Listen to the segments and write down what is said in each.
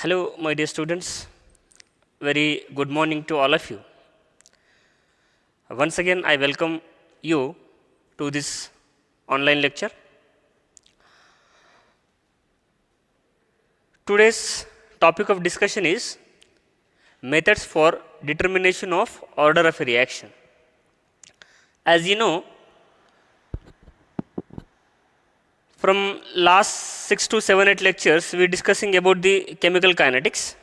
Hello, my dear students. Very good morning to all of you. Once again, I welcome you to this online lecture. Today's topic of discussion is methods for determination of order of a reaction. As you know, from last 6 to 7, 8 lectures, we are discussing about the chemical kinetics.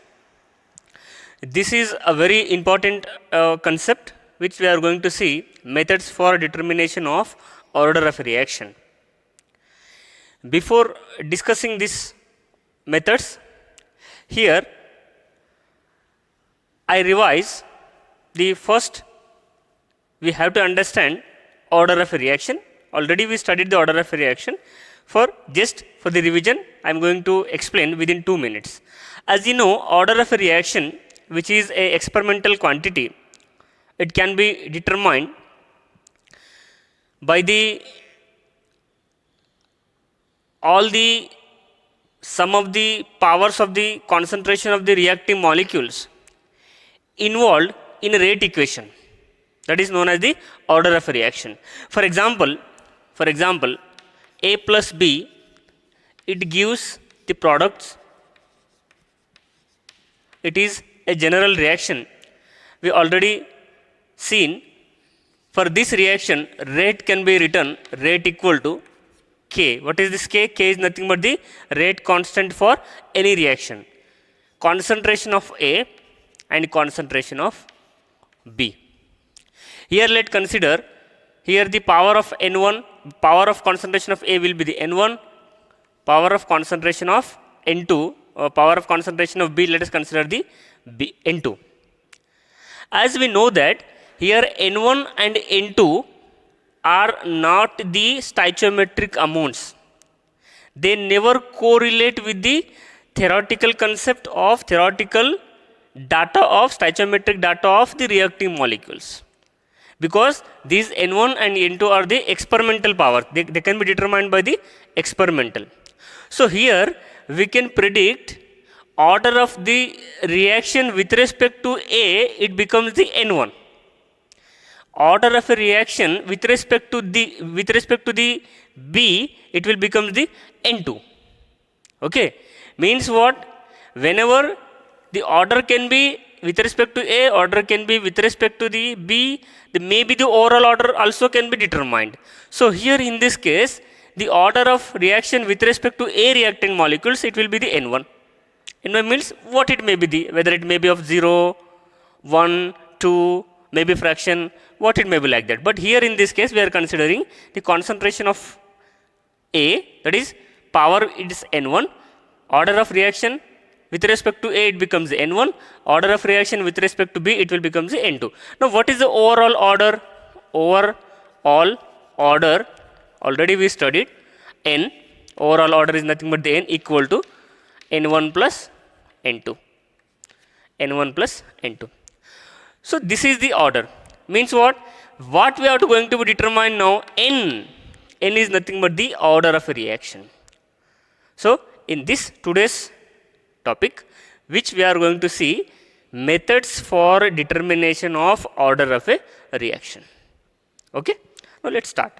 This is a very important concept which we are going to see, methods for determination of order of a reaction. Before discussing these methods, here I revise the first. We have to understand order of a reaction. Already we studied the order of a reaction. For the revision, I am going to explain within 2 minutes. As you know, order of a reaction, which is a experimental quantity, it can be determined by all the sum of the powers of the concentration of the reacting molecules involved in a rate equation. That is known as the order of a reaction. For example, A plus B, it gives the products. It is a general reaction. We already seen for this reaction, rate can be written rate equal to K. What is this K? K is nothing but the rate constant for any reaction. Concentration of A and concentration of B. Here let's consider, here the power of N1, power of concentration of A will be the N1, power of concentration of N2, power of concentration of B, let us consider the N2. As we know that here N1 and N2 are not the stoichiometric amounts. They never correlate with the theoretical concept of theoretical data of stoichiometric data of the reacting molecules. Because these N1 and N2 are the experimental power. They can be determined by the experimental. So here we can predict order of the reaction with respect to A, it becomes the N1. Order of a reaction with respect to the B, it will become the N2. Okay, means what? Whenever the order can be with respect to A, order can be with respect to the B, maybe the overall order also can be determined. So here in this case, the order of reaction with respect to A reacting molecules, it will be the N1. N1 means what it may be, whether it may be of 0, 1, 2, maybe fraction, what it may be like that. But here in this case, we are considering the concentration of A, that is power, it is N1, order of reaction with respect to A, it becomes N1, order of reaction with respect to B, it will become the N2. Now what is the overall order? Overall order, already we studied N, overall order is nothing but the N equal to N1 plus N2. N1 plus N2. So this is the order. Means what? What we are going to determine now, N. N is nothing but the order of a reaction. So in this today's topic, which we are going to see methods for determination of order of a reaction. Okay, now let's start.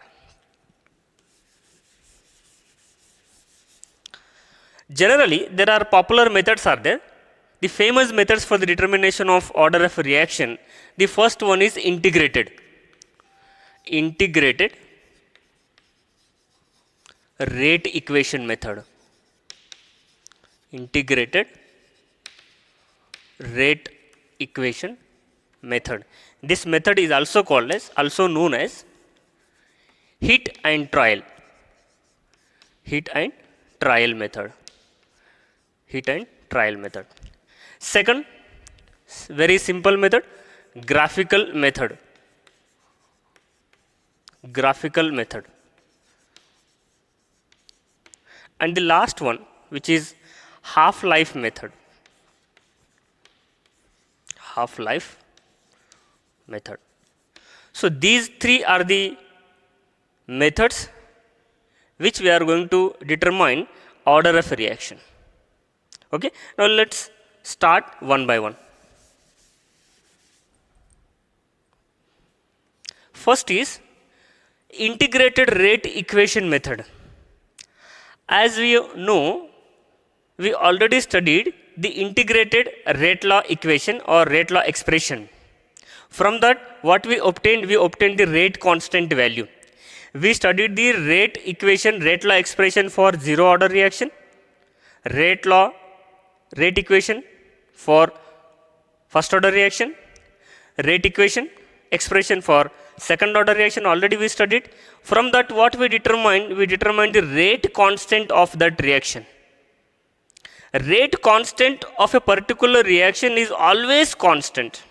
Generally, there are popular methods are there. The famous methods for the determination of order of a reaction, the first one is integrated rate equation method. Integrated rate equation method. This method is also known as hit and trial method. Hit and trial method. Second, very simple method, graphical method. And the last one, which is half-life method. So these three are the methods which we are going to determine order of a reaction. Okay, now let's start one by one. First is integrated rate equation method. As we know, we already studied the integrated rate law equation or rate law expression. From that, what we obtained the rate constant value. We studied the rate equation, rate law expression for zero order reaction, rate equation for first order reaction, rate equation expression for second order reaction already we studied. From that, what we determined the rate constant of that reaction. Rate constant of a particular reaction is always constant.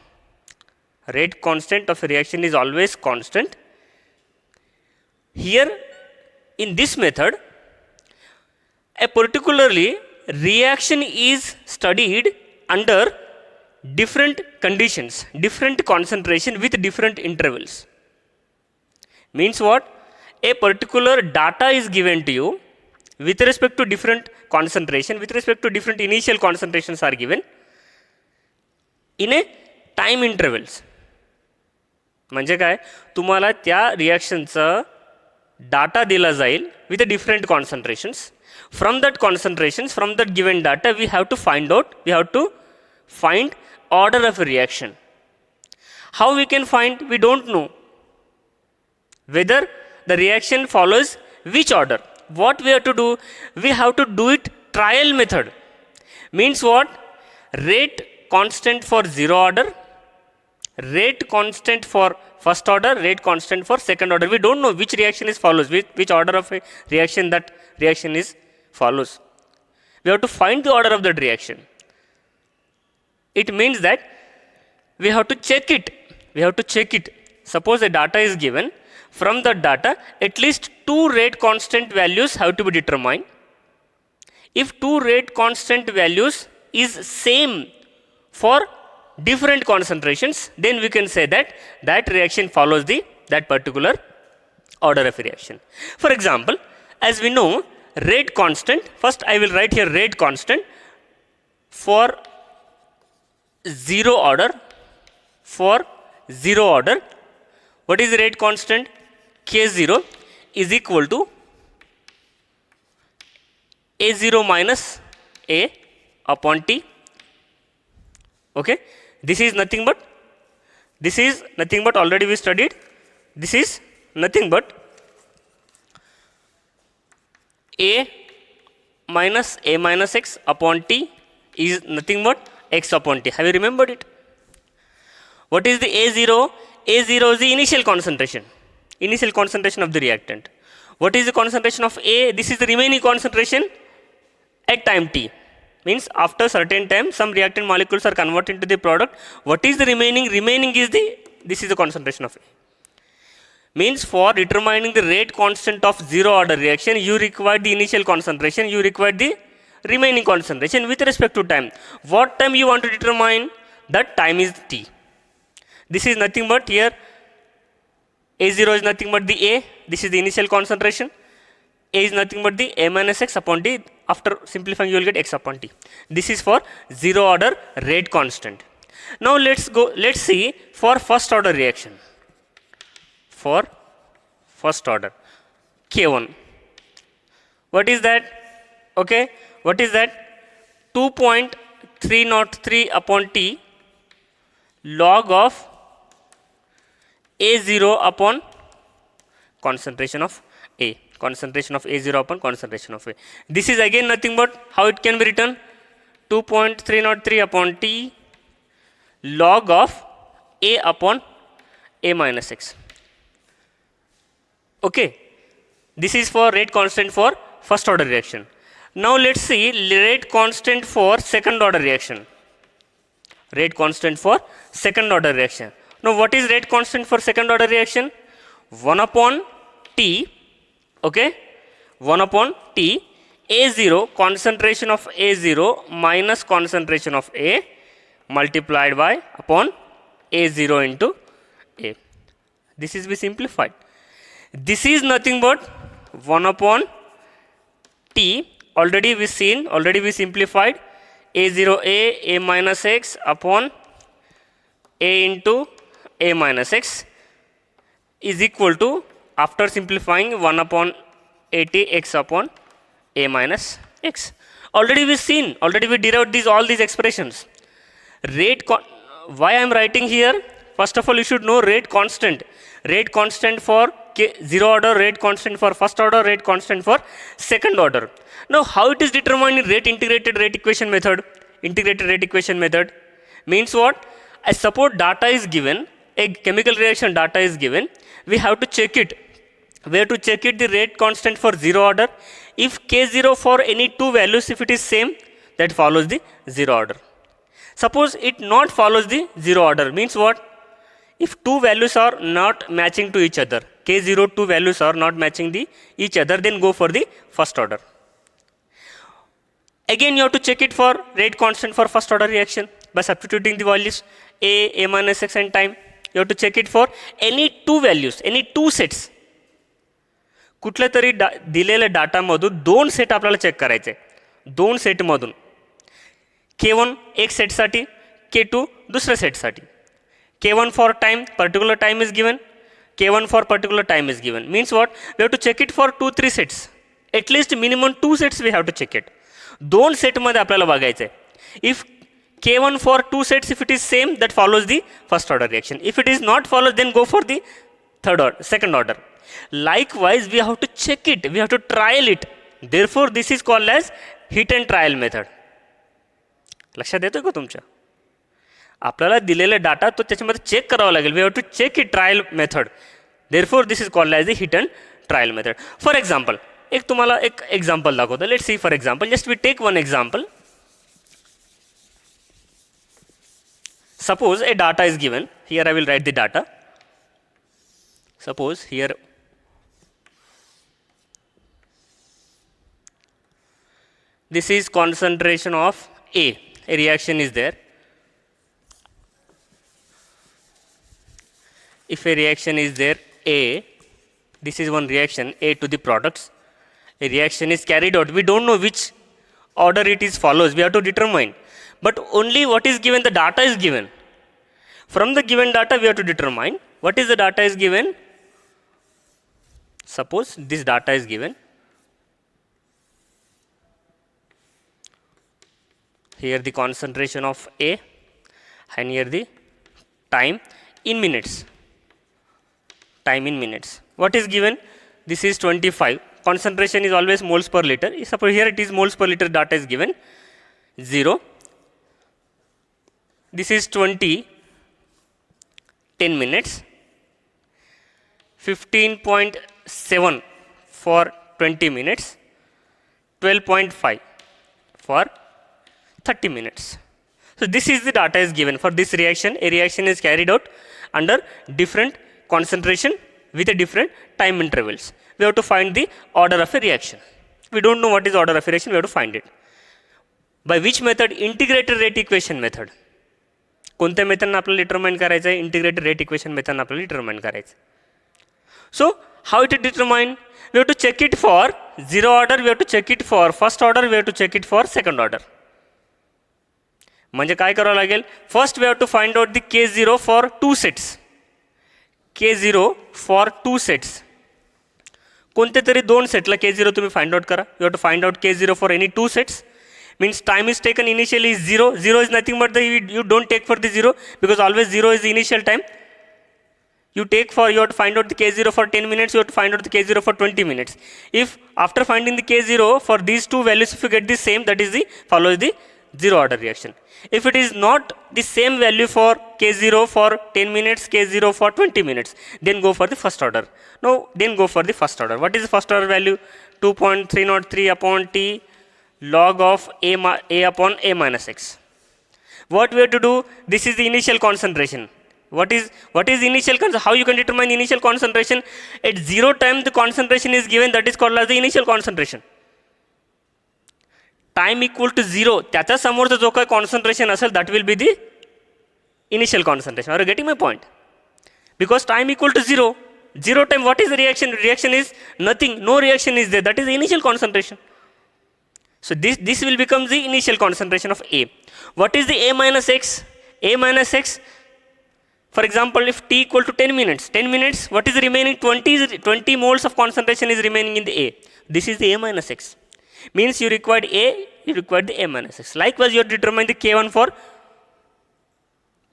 Rate constant of a reaction is always constant. Here in this method, a particularly reaction is studied under different conditions, different concentration with different intervals. Means what? A particular data is given to you with respect to different concentration, with respect to different initial concentrations are given in a time intervals. म्हणजे काय, तुम्हाला त्या रिॲक्शनचा data दिला जाईल with a different concentrations. From that concentrations, from that given data, we have to find order of a reaction. How we can find? We don't know whether the reaction follows which order. What we have to do? We have to do it trial method. Means what? Rate constant for zero order, rate constant for first order, rate constant for second order. We don't know which reaction is follows, which order of a reaction that reaction is follows. We have to find the order of that reaction. It means that we have to check it. Suppose a data is given. From the data, at least two rate constant values have to be determined. If two rate constant values is same for different concentrations, then we can say that reaction follows that particular order of reaction. For example, as we know, rate constant, first I will write here rate constant for zero order. What is the rate constant? K0 is equal to A0 minus A upon T. Okay, this is nothing but already we studied. This is nothing but A minus X upon T is nothing but X upon T. Have you remembered it? What is the A0? A0 is the initial concentration of the reactant. What is the concentration of A? This is the remaining concentration at time T. Means after certain time, some reactant molecules are converted into the product. What is the remaining? Remaining is this is the concentration of A. Means for determining the rate constant of zero order reaction, you require the initial concentration, you require the remaining concentration with respect to time. What time you want to determine? That time is T. This is nothing but here A0 is nothing but the A. This is the initial concentration. A is nothing but the A minus X upon T. After simplifying, you will get X upon T. This is for zero order rate constant. Now let's see for first order reaction. For first order, K1. What is that? Okay, what is that? 2.303 upon T log of A0 upon concentration of A. Concentration of A0 upon concentration of A. This is again nothing but how it can be written? 2.303 upon T log of A upon A minus X. Okay, this is for rate constant for first order reaction. Now let's see rate constant for second order reaction. Rate constant for second order reaction. Now what is rate constant for second order reaction? 1 upon T. Okay, 1 upon T, A0, concentration of A0 minus concentration of A multiplied by upon A0 into A. This is be simplified. This is nothing but 1 upon T, already we simplified. A0A, A minus x upon A into A minus x is equal to, after simplifying, 1 upon 80 x upon A minus x. Already we derived all these expressions. Why I am writing here? First of all, you should know rate constant. Rate constant for zero order, rate constant for first order, rate constant for second order. Now, how it is determined in integrated rate equation method? Integrated rate equation method means what? I suppose data is given, a chemical reaction data is given. We have to check it. Where to check it? The rate constant for zero order. If K0 for any two values, if it is same, that follows the zero order. Suppose it not follows the zero order, means what? If two values are not matching to each other, K0 two values are not matching each other, then go for the first order. Again, you have to check it for rate constant for first order reaction by substituting the values A minus x and time. You have to check it for any two values, any two sets. कुठल्या तरी दिलेल्या डाटामधून दोन set आपल्याला check करायचे. दोन सेटमधून K1 एक सेटसाठी, K2 दुसऱ्या सेटसाठी. K1 for time, particular time is given. K1 for particular time is given. Means what? We have to check it for 2-3 sets. At least minimum 2 sets we have to check it. दोन सेटमध्ये आपल्याला बघायचं आहे. If K1 for 2 sets, if it is same, that follows the first order reaction. If it is not follows, then go for the second order. Likewise, we have to check it. We have to trial it. Therefore, this is called as hit and trial method. लक्षात येतोय का तुमच्या? आपल्याला दिलेला data तो त्याच्यामध्ये check करावा लागेल. We have to check it trial method. Therefore, this is called as the hit and trial method. For example, एक तुम्हाला एक example दाखवतो. Let's see for example. Just we take one example. Suppose a data is given. Here I will write the data. Suppose here this is concentration of A. A reaction is there. If a reaction is there, A, this is one reaction, A to the products. A reaction is carried out. We don't know which order it is follows. We have to determine. But only what is given, the data is given. From the given data, we have to determine what is the data is given. Suppose this data is given. Here the concentration of A and here the time in minutes. Time in minutes. What is given? This is 25. Concentration is always moles per liter. Suppose here it is moles per liter, data is given 0. This is 20, 10 minutes. 15.7 for 20 minutes. 12.5 for 30 minutes. So this is the data is given for this reaction. A reaction is carried out under different concentration with a different time intervals. We have to find the order of a reaction. We don't know what is order of a reaction, we have to find it. By which method? Integrated rate equation method. कोणत्या मेथडने आपल्याला determine करायचं आहे? Integrated rate equation मेथडने आपल्याला determine करायचं. So how it is determined? We have to check it for zero order, we have to check it for first order, we have to check it for second order. म्हणजे काय करावं लागेल? First we have to find out the K0 for 2 sets. K0 for 2 sets. कोणते तरी दोन सेटला K0 तुम्ही find out करा. You have to find out K0 for any 2 sets. Means time is taken initially is 0. 0 is nothing but you don't take for the 0 because always 0 is the initial time. You have to find out the K0 for 10 minutes, you have to find out the K0 for 20 minutes. If after finding the K0 for these two values, if you get the same, that is follows the zero order reaction. If it is not the same value for K0 for 10 minutes, K0 for 20 minutes, then go for the first order. No, then go for the first order. What is the first order value? 2.303 upon T log of A upon A minus X. What we have to do? This is the initial concentration. What is initial concentration? How you can determine initial concentration? At 0 time the concentration is given, that is called as the initial concentration. Time equal to 0, त्याच्या समोरचा जो काही concentration असेल, that will be the initial concentration. Are you getting my point? Because time equal to 0, 0 time what is the reaction? Reaction is nothing, no reaction is there, that is the initial concentration. So this will become the initial concentration of A. What is the A minus x? A minus x, for example, if t equal to 10 minutes, what is the remaining? 20 moles of concentration is remaining in the A. This is the A minus x. Means you required A, you required the A minus x. Likewise, you have determined the K1 for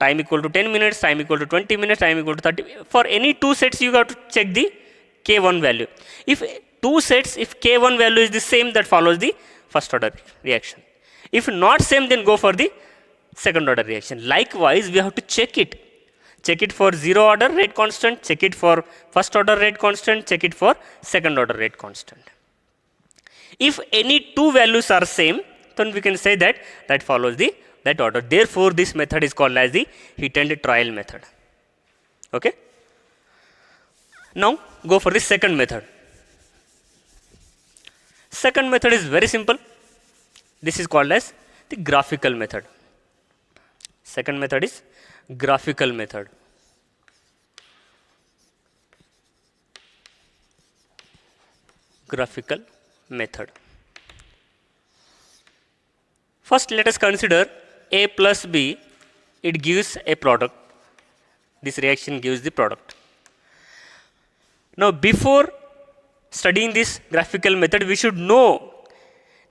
time equal to 10 minutes, time equal to 20 minutes, time equal to 30. For any two sets, you have to check the K1 value. If two sets, if K1 value is the same, that follows the first order reaction. If not same, then go for the second order reaction. Likewise, we have to check it. Check it for zero order rate constant, check it for first order rate constant, check it for second order rate constant. If any two values are same, then we can say that that follows the that order. Therefore, this method is called as the hit and trial method. Okay. Now go for the second method. Second method is very simple. This is called as the graphical method. Second method is graphical method. Graphical method. First, let us consider A plus B. It gives a product. This reaction gives the product. Now, before studying this graphical method, we should know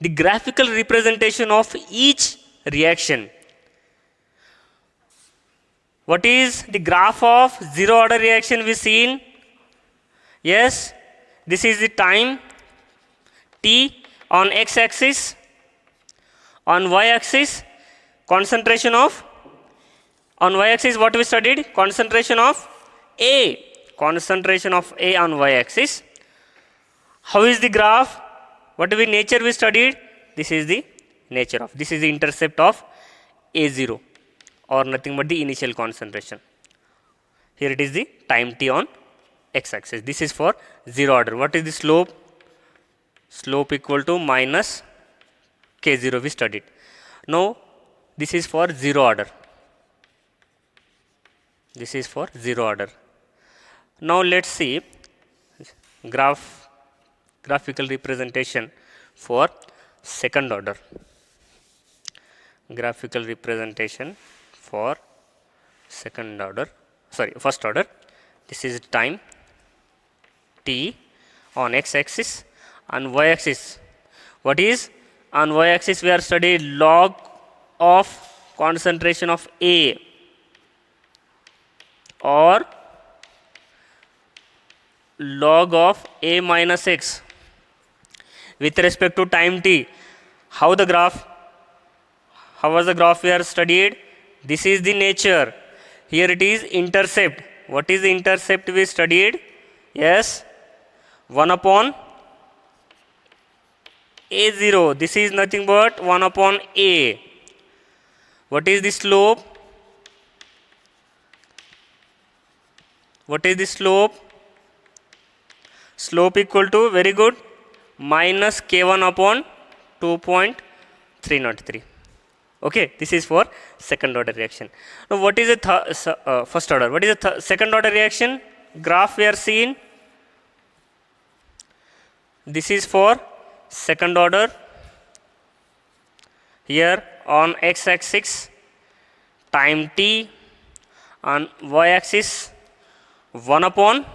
the graphical representation of each reaction. What is the graph of zero order reaction we seen? Yes, this is the time t on x axis, on y axis concentration of, on y axis what we studied? Concentration of A, concentration of A on y axis. How is the graph? What we nature we studied? This is the nature of, this is the intercept of A0, or nothing but the initial concentration. Here it is the time t on x axis. This is for zero order. What is the slope? Slope equal to minus k0 we studied. Now this is for zero order. This is for zero order. Now let's see graphical representation for second order. Graphical representation for second order, first order. This is time t on x axis, on y axis. What is on y axis? We are studying log of concentration of A, or log of A minus x with respect to time t. How was the graph we are studied? This is the nature. Here it is intercept. What is the intercept we studied? Yes, 1 upon A0. This is nothing but 1 upon A. What is the slope? What is the slope? Slope equal to, very good, minus k1 upon 2.303. Okay, this is for second order reaction. Now, what is the first order? What is the second order reaction? Graph we are seeing. This is for second order. Here on x axis, time t, on y axis, 1 upon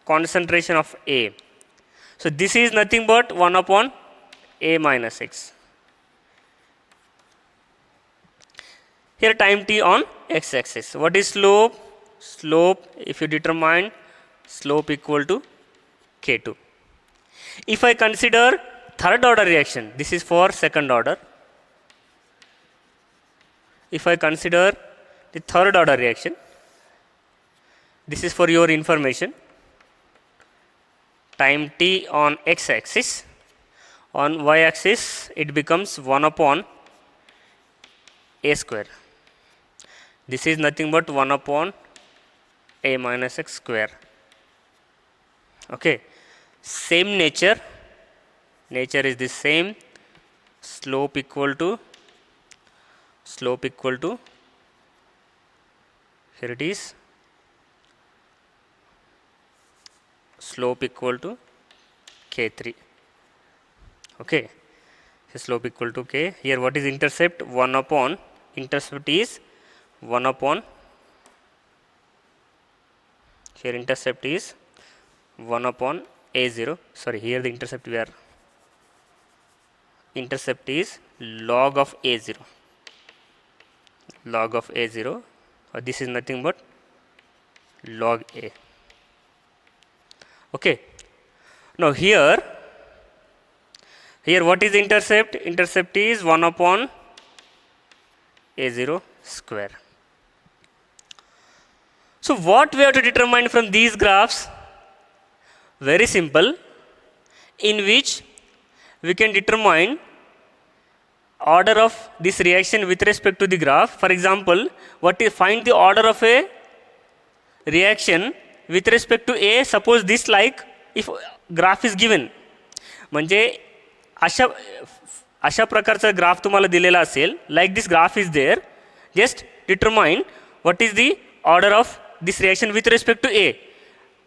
concentration of A. So this is nothing but 1 upon A minus x. Here time t on x axis. What is slope? Slope, if you determine, slope equal to k2. If I consider third order reaction, this is for second order. If I consider the third order reaction, this is for your information. Time t on x axis, on y axis it becomes 1 upon A square. This is nothing but 1 upon A minus x square. Okay, same nature is the same. Slope equal to, here it is, slope equal to k3. Okay, slope equal to k. Here what is intercept? 1 upon, intercept is 1 upon, here intercept is 1 upon a0. Sorry, here the intercept we are, intercept is log of a0. Log of a0, or this is nothing but log a. Okay. Now here what is intercept? Intercept is 1 upon a0 square. So what we have to determine from these graphs? Very simple, in which we can determine order of this reaction with respect to the graph. For example, find the order of a reaction with respect to A. Suppose this, like if graph is given, म्हणजे अशा प्रकारचा graph तुम्हाला दिलेला असेल, like this graph is there, just determine what is the order of this reaction with respect to A.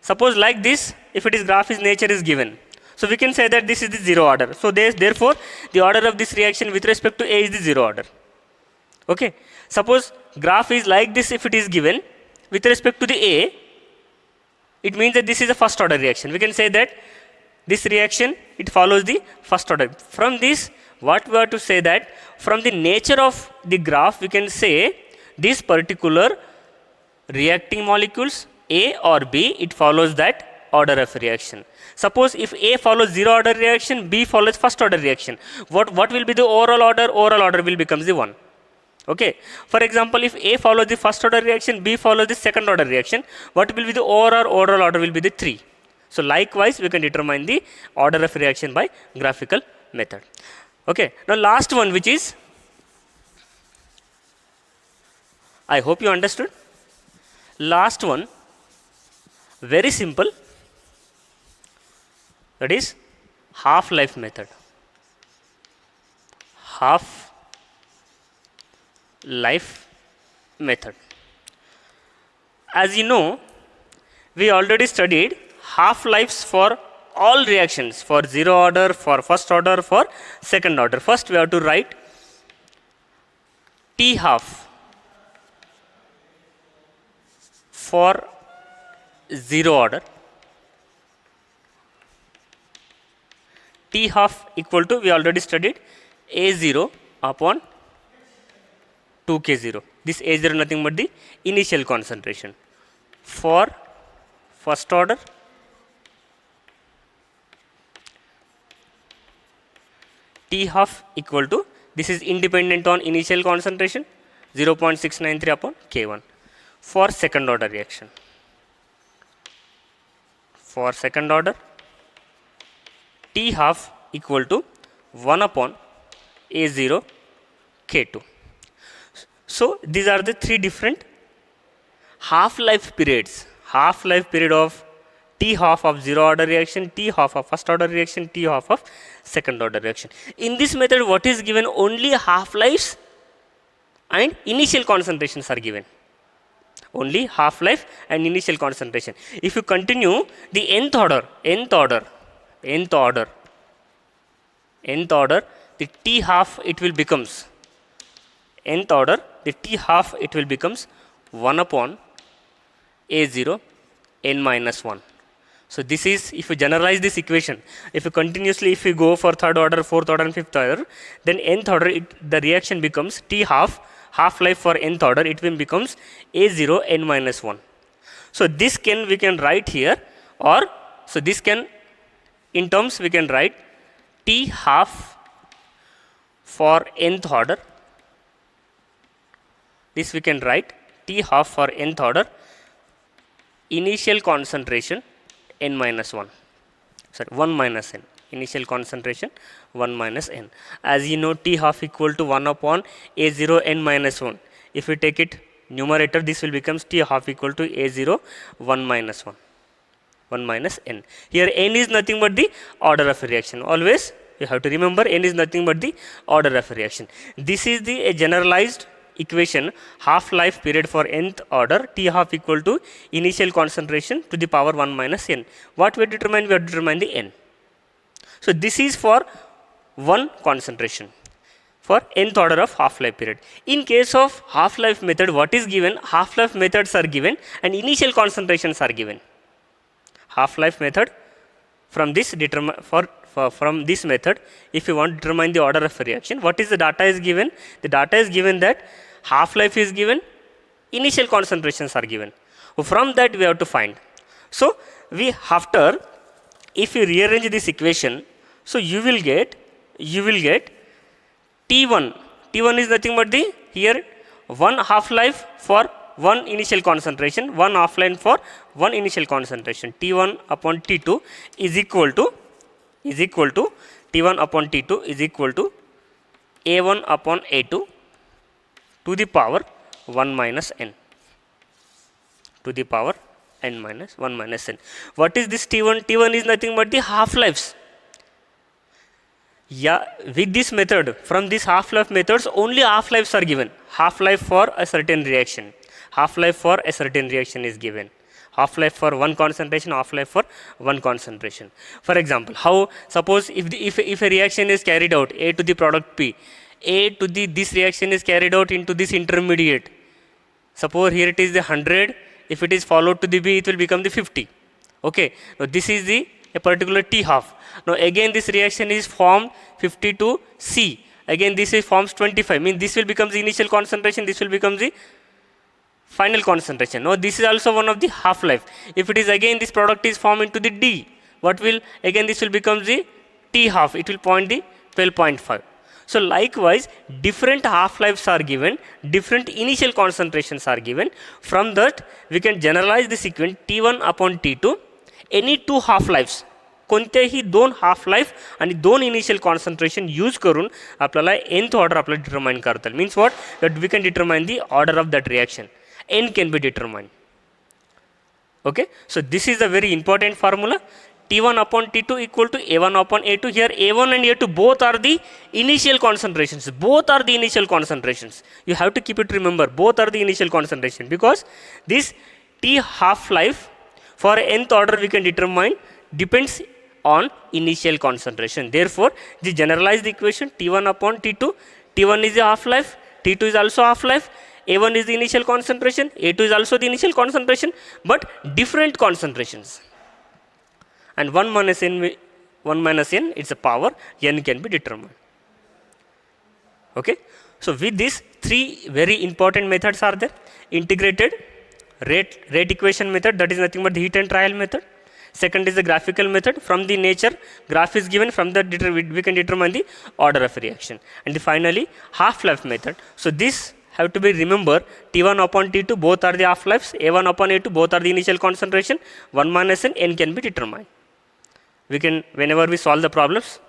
Suppose like this, if it is graph is nature is given, so we can say that this is the zero order. So therefore the order of this reaction with respect to A is the zero order. Okay. Suppose graph is like this, if it is given with respect to the A, it means that this is a first order reaction. We can say that this reaction, it follows the first order. From this, what we have to say that from the nature of the graph, we can say this particular reacting molecules A or B, it follows that order of reaction. Suppose if A follows zero order reaction, B follows first order reaction. What will be the overall order? Overall order will becomes the 1. Okay. For example, if A follows the first order reaction, B follows the second order reaction, what will be the overall order will be the 3. So likewise, we can determine the order of reaction by graphical method. Okay. Now last one, which is, I hope you understood. Last one, very simple, that is half-life method. Half-life method. As you know, we already studied half-lives for all reactions, for zero order, for first order, for second order. First we have to write T half for zero order. T half equal to, we already studied, A0 upon 2K0. This A0 nothing but the initial concentration. For first order, T half equal to, this is independent on initial concentration, 0.693 upon K1. For second order reaction, for second order, T half equal to 1 upon A0 K2. So these are the three different half-life periods. Half-life period of T half of zero order reaction, T half of first order reaction, T half of second order reaction. In this method, what is given? Only half-lives and initial concentrations are given. Only half-life and initial concentration. If you continue the nth order, the T half it will becomes, nth order, the T half it will becomes 1 upon A0 n minus 1. So this is, if you generalize this equation, if you continuously, if you go for third order, fourth order and fifth order, then nth order, the reaction becomes T half, half-life for nth order, it will becomes A0 n minus 1. So this we can write here, or so this can, in terms we can write T half for nth order. This we can write T half for nth order, initial concentration n minus 1. Sorry, 1 minus n. Initial concentration 1 minus n. As you know, T half equal to 1 upon A0 n minus 1. If we take it numerator, this will becomes T half equal to A0 1 minus 1. 1 minus n. Here n is nothing but the order of a reaction. Always you have to remember n is nothing but the order of a reaction. This is a generalized equation, half-life period for nth order, T half equal to initial concentration to the power 1 minus n. What we determine? We have determined the n. So this is for 1 concentration for nth order of half-life period. In case of half-life method, what is given? Half-life methods are given and initial concentrations are given. Half-life method, from this from this method, if you want to determine the order of a reaction, what is the data is given? The data is given that half-life is given, initial concentrations are given. So from that we have to find. So we after, if you rearrange this equation, so you will get T1. T1 is nothing but the here 1 half-life for 1 initial concentration, 1 half-life for 1 initial concentration. T1 upon T2 is equal to T1 upon T2 is equal to A1 upon A2 to the power 1 minus n, to the power n minus 1 minus n. What is this T1? T1 is nothing but the half-lives. Yeah, with this method, from this half-life methods, only half-lives are given. Half-life for a certain reaction. Half-life for a certain reaction is given. Half-life for 1 concentration, half-life for 1 concentration. For example, how, suppose if a reaction is carried out, A to the product P, A to the, this reaction is carried out into this intermediate. Suppose here it is the 100, if it is followed to the B, it will become the 50. Okay, now this is the a particular T half. Now again this reaction is formed 50 to C. Again this is forms 25. Means this will become the initial concentration, this will become the final concentration. Now this is also one of the half-life. If it is again this product is formed into the D, what will, again this will become the T half. It will point the 12.5. So likewise, different half-lives are given, different initial concentrations are given. From that, we can generalize the sequence T1 upon T2. Any 2 half-lives, कोणत्याही 2 half-life आणि 2 initial concentration use करून आपल्याला nth order आपल्याला determine करता येईल. Means what? That we can determine the order of that reaction. N can be determined. Okay? So this is a very important formula. T1 upon T2 equal to A1 upon A2. Here A1 and A2 both are the initial concentrations. Both are the initial concentrations. You have to keep it remember. Both are the initial concentration, because this T half-life for nth order we can determine depends on initial concentration. Therefore, the generalized equation T1 upon T2, T1 is the half-life, T2 is also half-life, A1 is the initial concentration, A2 is also the initial concentration, but different concentrations. And 1 minus n, it's a power, n can be determined. Okay? So with this, 3 very important methods are there. Integrated rate equation method, that is nothing but the heat and trial method. Second is the graphical method. From the nature, graph is given, from that we can determine the order of reaction. And finally, half-life method. So this have to be remember, T1 upon T2 both are the half-lives, A1 upon A2 both are the initial concentration, 1 minus n can be determined. We can, whenever we solve the problems,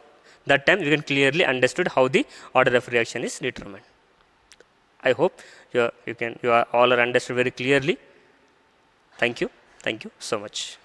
that time we can clearly understood how the order of reaction is determined. I hope you are all are understood very clearly. Thank you so much.